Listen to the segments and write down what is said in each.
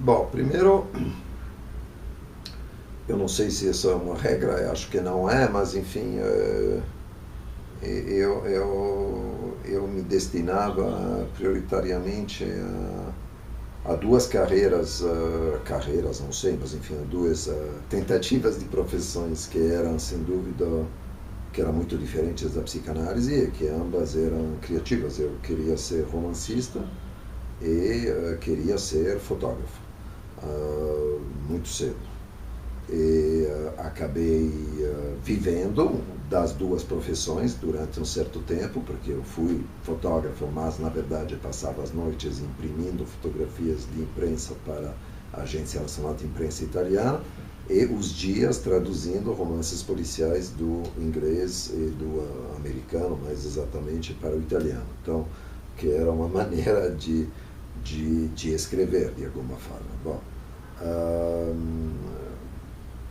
Bom, primeiro, eu não sei se isso é uma regra, acho que não é, mas enfim, eu me destinava prioritariamente a duas carreiras, não sei, mas enfim, a duas tentativas de profissões que eram, sem dúvida, que eram muito diferentes da psicanálise e que ambas eram criativas. Eu queria ser romancista e queria ser fotógrafo, muito cedo. E acabei vivendo das duas profissões durante um certo tempo, porque eu fui fotógrafo, mas na verdade passava as noites imprimindo fotografias de imprensa para a Agência Nacional de Imprensa Italiana e os dias traduzindo romances policiais do inglês e do americano, mais exatamente para o italiano. Então, que era uma maneira de escrever de alguma forma. Bom,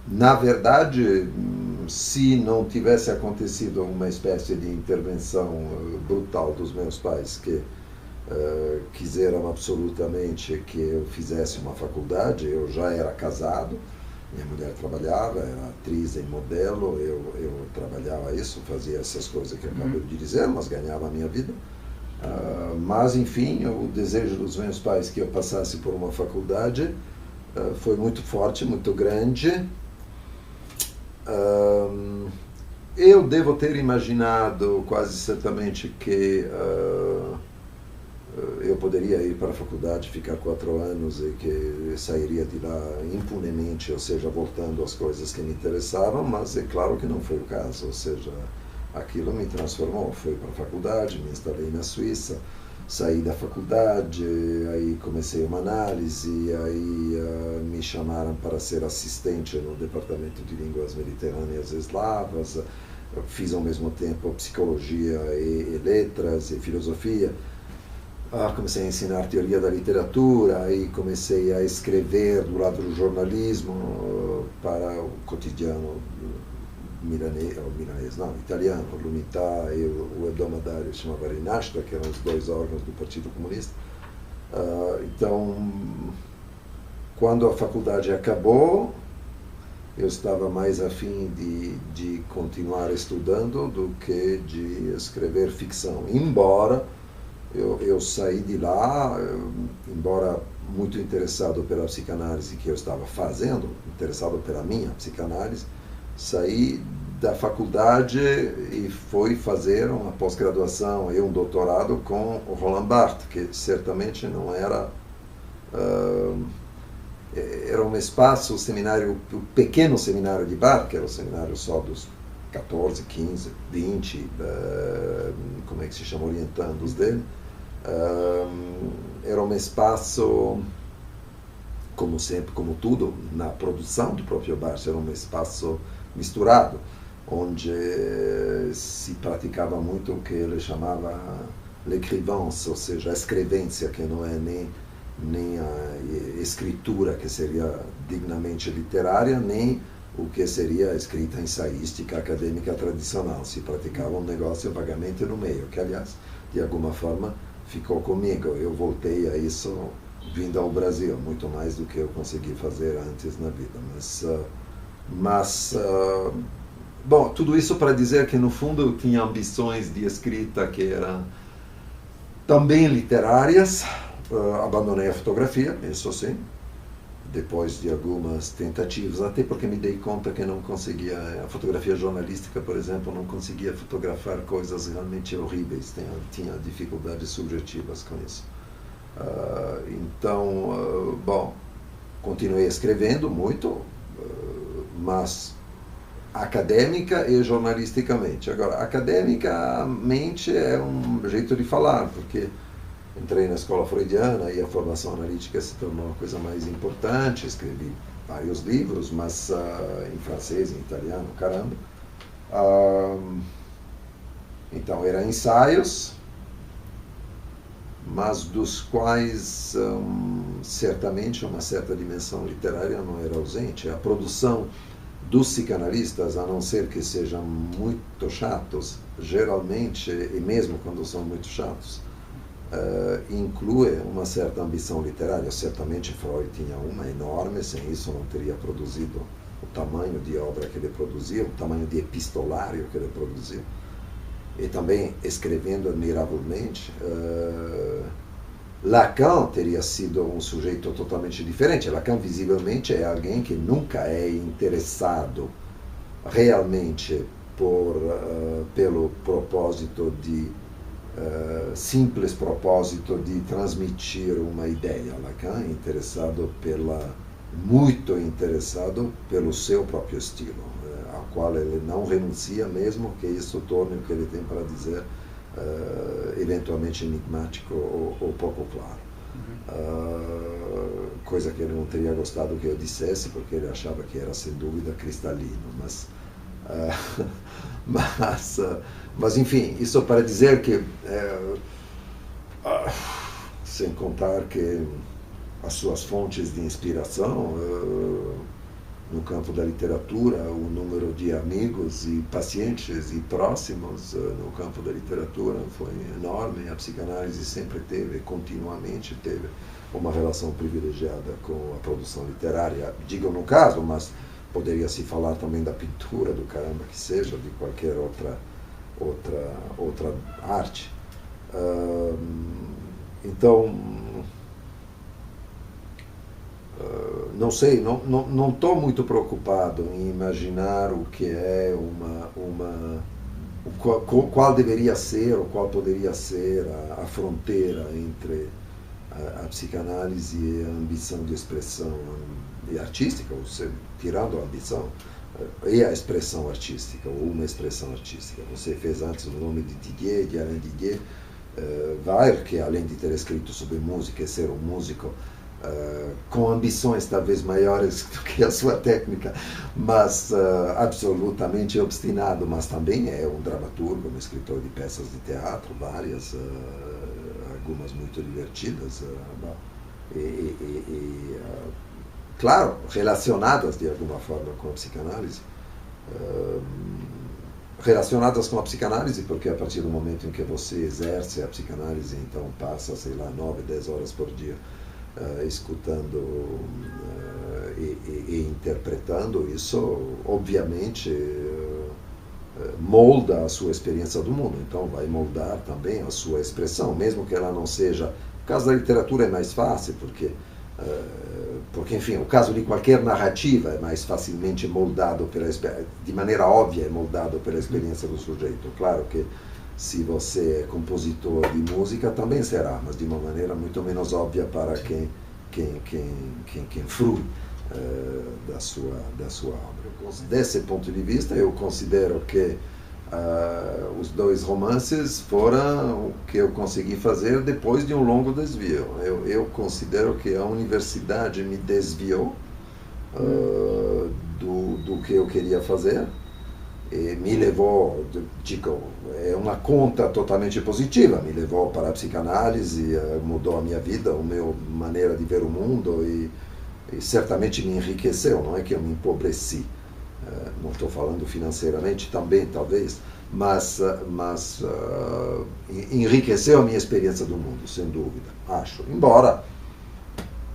na verdade, se não tivesse acontecido uma espécie de intervenção brutal dos meus pais, que quiseram absolutamente que eu fizesse uma faculdade, eu já era casado, minha mulher trabalhava, era atriz e modelo, eu trabalhava isso, fazia essas coisas que acabei de dizer, mas ganhava a minha vida. Mas, enfim, o desejo dos meus pais que eu passasse por uma faculdade foi muito forte, muito grande. Eu devo ter imaginado quase certamente que eu poderia ir para a faculdade, ficar 4 anos e que sairia de lá impunemente, ou seja, voltando às coisas que me interessavam, mas é claro que não foi o caso, ou seja, aquilo me transformou. Fui para a faculdade, me instalei na Suíça, saí da faculdade, aí comecei uma análise, aí me chamaram para ser assistente no Departamento de Línguas Mediterrâneas e Eslavas, fiz ao mesmo tempo psicologia e letras e filosofia. Comecei a ensinar teoria da literatura, aí comecei a escrever do lado do jornalismo para o cotidiano italiano, l'Unità e o Hebdomadario chamava Rinascita, que eram os dois órgãos do Partido Comunista. Então, quando a faculdade acabou, eu estava mais afim de continuar estudando do que de escrever ficção, embora eu saí de lá, embora muito interessado pela psicanálise que eu estava fazendo, interessado pela minha psicanálise, saí da faculdade e fui fazer uma pós-graduação e um doutorado com o Roland Barthes, que certamente não era... era um espaço, o pequeno seminário de Barthes, que era o seminário só dos 14, 15, 20, como é que se chama, orientandos dele. Era um espaço, como sempre, como tudo, na produção do próprio Barthes, era um espaço misturado, onde se praticava muito o que ele chamava l'écrivance, ou seja, a escrevência, que não é nem a escritura, que seria dignamente literária, nem o que seria a escrita ensaística acadêmica tradicional. Se praticava um negócio vagamente no meio, que, aliás, de alguma forma, ficou comigo. Eu voltei a isso vindo ao Brasil, muito mais do que eu consegui fazer antes na vida. Mas bom, tudo isso para dizer que, no fundo, eu tinha ambições de escrita que eram também literárias. Abandonei a fotografia, isso sim, depois de algumas tentativas, até porque me dei conta que não conseguia, a fotografia jornalística, por exemplo, não conseguia fotografar coisas realmente horríveis, tinha dificuldades subjetivas com isso. Então, bom, continuei escrevendo muito, mas acadêmica e jornalisticamente. Agora, academicamente é um jeito de falar, porque entrei na escola freudiana e a formação analítica se tornou uma coisa mais importante. Escrevi vários livros, mas em francês, em italiano, caramba. Então, eram ensaios, mas dos quais certamente uma certa dimensão literária não era ausente. A produção dos psicanalistas, a não ser que sejam muito chatos, geralmente, e mesmo quando são muito chatos, inclui uma certa ambição literária. Certamente Freud tinha uma enorme, sem isso não teria produzido o tamanho de obra que ele produziu, o tamanho de epistolário que ele produziu. E também escrevendo admiravelmente. Lacan teria sido um sujeito totalmente diferente. Lacan, visivelmente, é alguém que nunca é interessado realmente pelo propósito simples propósito de transmitir uma ideia. Lacan é muito interessado pelo seu próprio estilo, ao qual ele não renuncia, mesmo que isso torne o que ele tem para dizer eventualmente enigmático ou pouco claro. Coisa que ele não teria gostado que eu dissesse, porque ele achava que era sem dúvida cristalino, mas enfim, isso para dizer que sem contar que as suas fontes de inspiração no campo da literatura, o número de amigos e pacientes e próximos no campo da literatura foi enorme. A psicanálise sempre teve, continuamente teve, uma relação privilegiada com a produção literária. Digo no caso, mas poderia se falar também da pintura, do caramba que seja, de qualquer outra arte. Então, não sei, não estou muito preocupado em imaginar o que é qual deveria ser ou qual poderia ser a fronteira entre a psicanálise e a ambição de expressão e artística, ou seja, tirando a ambição, e a expressão artística, ou uma expressão artística. Você fez antes o nome de Didier, de Alain Didier, Weir, que além de ter escrito sobre música e ser um músico com ambições talvez maiores do que a sua técnica, mas absolutamente obstinado, mas também é um dramaturgo, um escritor de peças de teatro, várias, algumas muito divertidas, claro, relacionadas de alguma forma com a psicanálise. Relacionadas com a psicanálise, porque a partir do momento em que você exerce a psicanálise, então passa, sei lá, 9, 10 horas por dia escutando e interpretando, isso obviamente molda a sua experiência do mundo, então vai moldar também a sua expressão, mesmo que ela não seja... No caso da literatura é mais fácil, porque enfim, o caso de qualquer narrativa é mais facilmente moldado, de maneira óbvia, é moldado pela experiência do sujeito. Claro que se você é compositor de música, também será, mas de uma maneira muito menos óbvia para quem frui da sua obra. Desse ponto de vista, eu considero que os dois romances foram o que eu consegui fazer depois de um longo desvio. Eu considero que a universidade me desviou do que eu queria fazer, e me levou, digo, é uma conta totalmente positiva, me levou para a psicanálise, mudou a minha vida, a minha maneira de ver o mundo e certamente me enriqueceu, não é que eu me empobreci, não estou falando financeiramente também, talvez, mas enriqueceu a minha experiência do mundo, sem dúvida, acho. Embora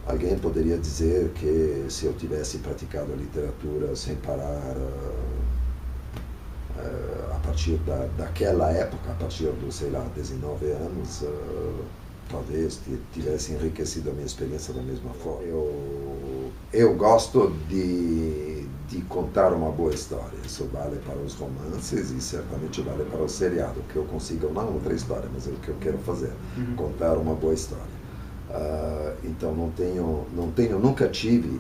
alguém poderia dizer que se eu tivesse praticado a literatura sem parar, a partir daquela época, a partir dos, sei lá, 19 anos, talvez tivesse enriquecido a minha experiência da mesma forma. Eu gosto de contar uma boa história. Isso vale para os romances e certamente vale para o seriado, que eu consiga, não outra história, mas é o que eu quero fazer, contar uma boa história. Então nunca tive,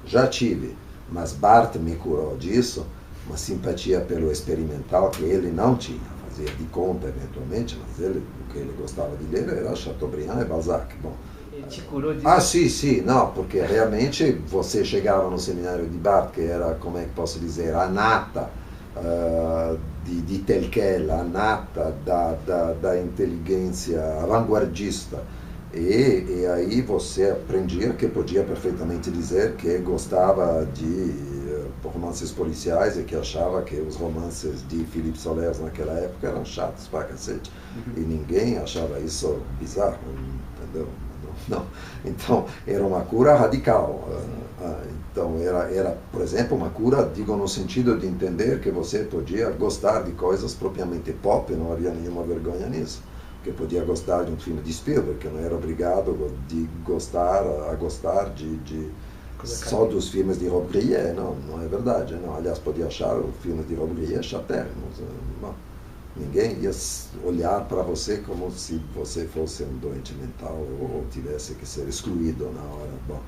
já tive, mas Barthes me curou disso, uma simpatia pelo experimental que ele não tinha, fazia de conta eventualmente, mas o que ele gostava de ler era Chateaubriand e Balzac. Bom, ele te curou disso? Sim, não, porque realmente você chegava no seminário de Barthes, que era, como é que posso dizer, a nata de tel quel, a nata da inteligência vanguardista, e aí você aprendia que podia perfeitamente dizer que gostava de romances policiais e que achava que os romances de Philippe Solers naquela época eram chatos pra cacete. E ninguém achava isso bizarro, entendeu? Não. Então, era uma cura radical. Então, era, por exemplo, uma cura, digo, no sentido de entender que você podia gostar de coisas propriamente pop, não havia nenhuma vergonha nisso. Que podia gostar de um filme de Spielberg, que não era obrigado a gostar só dos filmes de Rob Grier. Não é verdade. Não. Aliás, podia achar o filme de Rob Grier chatérrimos. Ninguém ia olhar para você como se você fosse um doente mental ou tivesse que ser excluído na hora. Bom,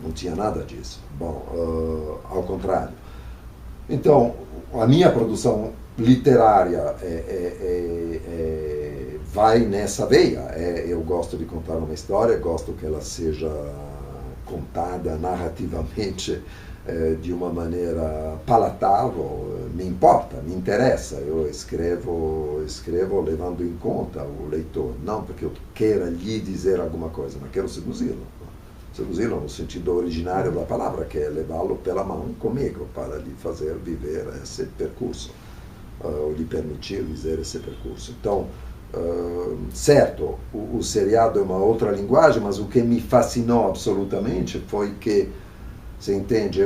não tinha nada disso. Bom, ao contrário. Então, a minha produção literária vai nessa veia. Eu gosto de contar uma história, gosto que ela seja contada narrativamente de uma maneira palatável, me importa, me interessa. Eu escrevo levando em conta o leitor, não porque eu queira lhe dizer alguma coisa, mas quero seduzi-lo. Seduzi-lo no sentido originário da palavra, que é levá-lo pela mão comigo, para lhe fazer viver esse percurso, ou lhe permitir dizer esse percurso. Então, certo, o seriado é uma outra linguagem, mas o que me fascinou absolutamente foi que, você entende,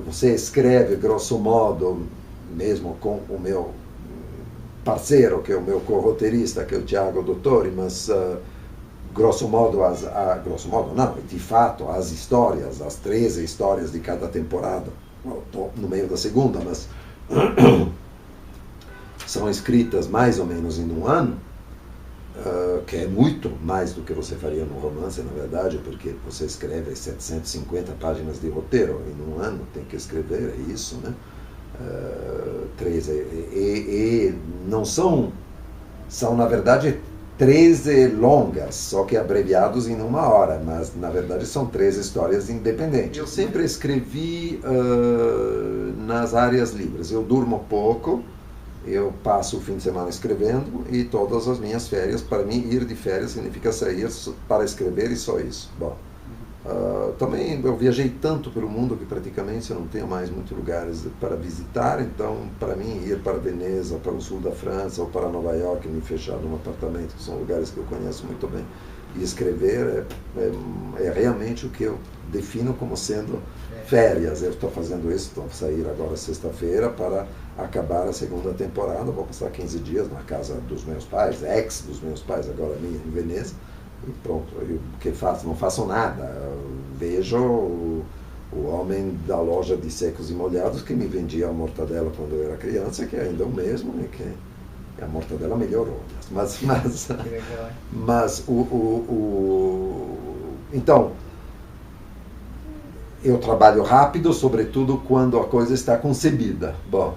você escreve, grosso modo, mesmo com o meu parceiro, que é o meu co-roteirista, que é o Tiago Dottori, mas grosso modo não, de fato, as histórias, as 13 histórias de cada temporada, estou no meio da segunda, mas são escritas mais ou menos em um ano, que é muito mais do que você faria num romance, na verdade, porque você escreve 750 páginas de roteiro em um ano, tem que escrever, é isso, né? 13, e não são na verdade 13 longas, só que abreviados em uma hora, mas na verdade são 13 histórias independentes. Eu sempre escrevi nas áreas livres, eu durmo pouco, eu passo o fim de semana escrevendo e todas as minhas férias, para mim ir de férias significa sair para escrever e só isso. Bom, também eu viajei tanto pelo mundo que praticamente eu não tenho mais muitos lugares para visitar, então para mim ir para Veneza, para o sul da França ou para Nova York, me fechar num apartamento, que são lugares que eu conheço muito bem, e escrever é realmente o que eu defino como sendo férias. Eu estou fazendo isso, estou a sair agora sexta-feira para acabar a segunda temporada, vou passar 15 dias na casa dos meus pais, ex dos meus pais, agora minha, em Veneza, e pronto. O que faço? Não faço nada. Eu vejo o homem da loja de secos e molhados que me vendia a mortadela quando eu era criança, que é ainda o mesmo, e que a mortadela melhorou. Mas então, eu trabalho rápido, sobretudo quando a coisa está concebida. Bom,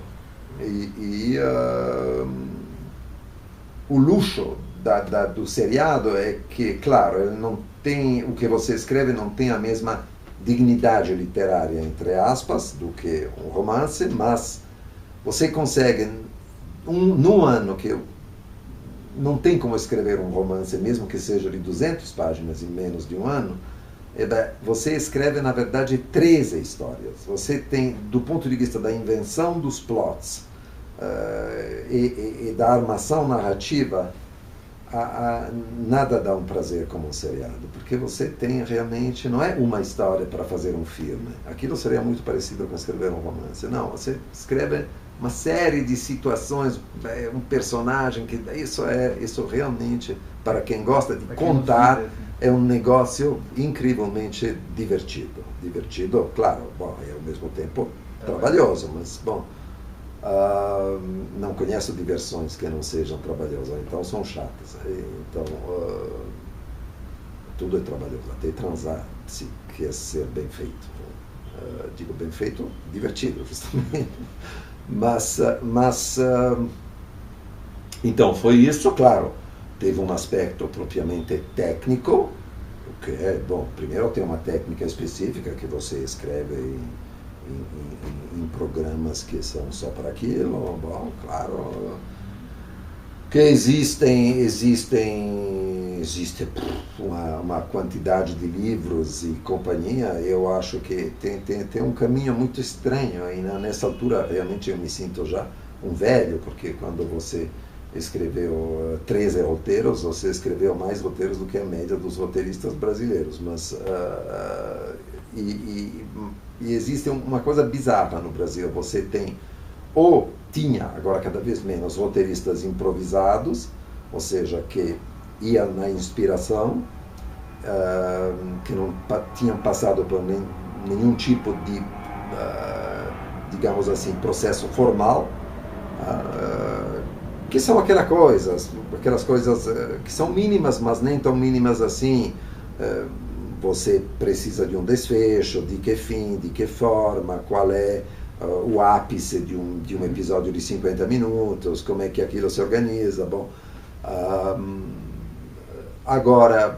o luxo do seriado é que, claro, ele não tem, o que você escreve não tem a mesma dignidade literária, entre aspas, do que um romance, mas você consegue, num ano que não tem como escrever um romance, mesmo que seja de 200 páginas em menos de um ano, você escreve, na verdade, 13 histórias. Você tem, do ponto de vista da invenção dos plots e da armação narrativa, nada dá um prazer como um seriado, porque você tem realmente, não é uma história para fazer um filme. Aquilo seria muito parecido com escrever um romance. Não, você escreve uma série de situações, um personagem, que isso realmente, para quem gosta de contar, é um negócio incrivelmente divertido. Divertido, claro, bom, é ao mesmo tempo trabalhoso, mas, bom, não conheço diversões que não sejam trabalhosas, então são chatas. Então, tudo é trabalhoso, até transar, se quer ser bem feito. Digo bem feito, divertido, justamente. Mas então, foi isso, claro. Teve um aspecto propriamente técnico, o que é, bom, primeiro tem uma técnica específica que você escreve em programas que são só para aquilo, bom, claro, que existem existe uma quantidade de livros e companhia. Eu acho que tem um caminho muito estranho aí. Nessa altura, realmente, eu me sinto já um velho, porque quando você escreveu 13 roteiros, você escreveu mais roteiros do que a média dos roteiristas brasileiros. Mas e existe uma coisa bizarra no Brasil. Você tem, ou tinha, agora cada vez menos, roteiristas improvisados, ou seja, que ia na inspiração, que não tinham passado por nenhum tipo de, digamos assim, processo formal, que são aquelas coisas que são mínimas, mas nem tão mínimas assim. Você precisa de um desfecho, de que fim, de que forma, qual é o ápice de um episódio de 50 minutos, como é que aquilo se organiza. Bom, agora,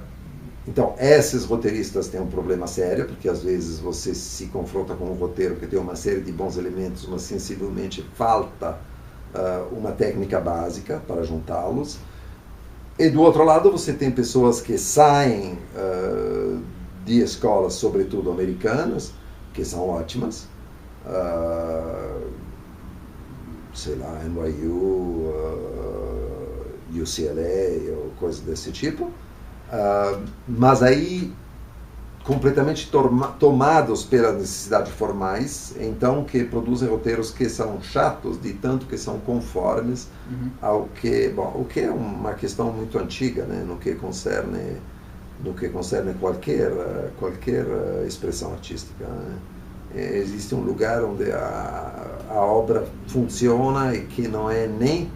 então, esses roteiristas têm um problema sério, porque às vezes você se confronta com um roteiro que tem uma série de bons elementos, mas sensivelmente falta uma técnica básica para juntá-los. E do outro lado você tem pessoas que saem de escolas, sobretudo americanas, que são ótimas, sei lá, NYU, UCLA ou coisas desse tipo, mas aí completamente tomados pelas necessidades formais, então que produzem roteiros que são chatos, de tanto que são conformes ao que, bom, o que é uma questão muito antiga, né, no que concerne qualquer expressão artística, né? Existe um lugar onde a obra funciona e que não é nem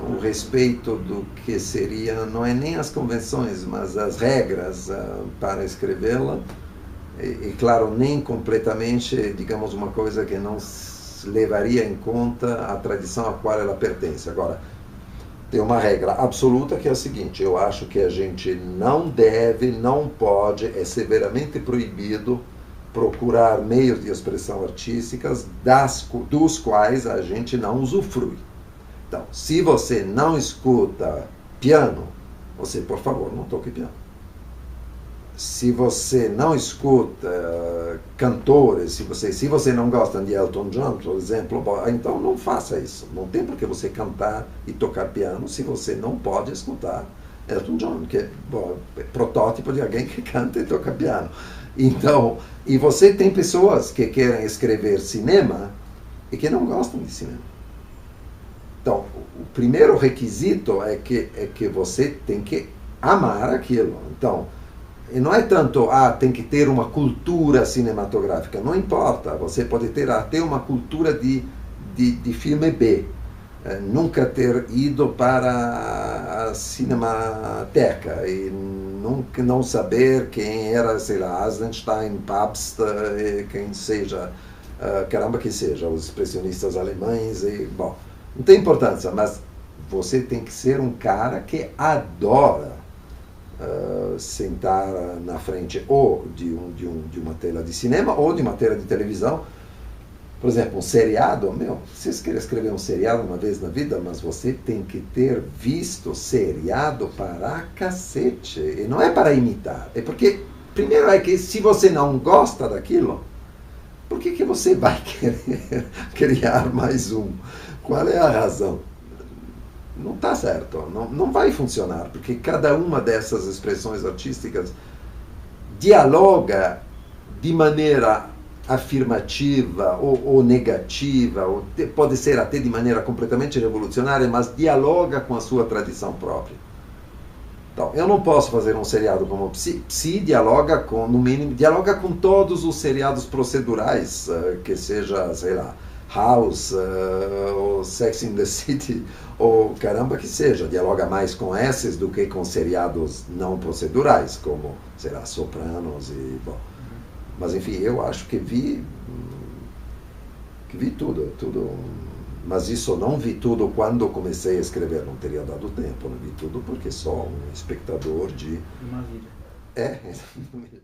um respeito do que seria, não é nem as convenções, mas as regras para escrevê-la, e claro, nem completamente, digamos, uma coisa que não levaria em conta a tradição a qual ela pertence. Agora, tem uma regra absoluta que é a seguinte: eu acho que a gente não deve, não pode, é severamente proibido procurar meios de expressão artísticas dos quais a gente não usufrui. Então, se você não escuta piano, você, por favor, não toque piano. Se você não escuta cantores, se você não gosta de Elton John, por exemplo, então não faça isso. Não tem por que você cantar e tocar piano se você não pode escutar Elton John, que é protótipo de alguém que canta e toca piano. Então, e você tem pessoas que querem escrever cinema e que não gostam de cinema. Então, o primeiro requisito é que você tem que amar aquilo. Então, e não é tanto, tem que ter uma cultura cinematográfica, não importa, você pode ter até uma cultura de filme B, nunca ter ido para a Cinemateca e nunca não saber quem era, sei lá, Eisenstein, Pabst, quem seja, caramba que seja, os expressionistas alemães, e, bom, não tem importância, mas você tem que ser um cara que adora sentar na frente ou de uma tela de cinema ou de uma tela de televisão. Por exemplo, um seriado, vocês querem escrever um seriado uma vez na vida, mas você tem que ter visto seriado para cacete. E não é para imitar, é porque, primeiro é que se você não gosta daquilo, por que você vai querer criar mais um? Qual é a razão? Não está certo, não vai funcionar, porque cada uma dessas expressões artísticas dialoga de maneira afirmativa ou negativa, ou pode ser até de maneira completamente revolucionária, mas dialoga com a sua tradição própria. Então, eu não posso fazer um seriado como Psi. Psi dialoga com, no mínimo, dialoga com todos os seriados procedurais, que seja, sei lá, House, ou Sex and the City, ou caramba que seja, dialoga mais com esses do que com seriados não procedurais, como, sei lá, Sopranos e, bom. Mas, enfim, eu acho que vi tudo. Mas isso não vi tudo quando comecei a escrever, não teria dado tempo, não vi tudo porque sou um espectador de... Uma vida. É, exatamente.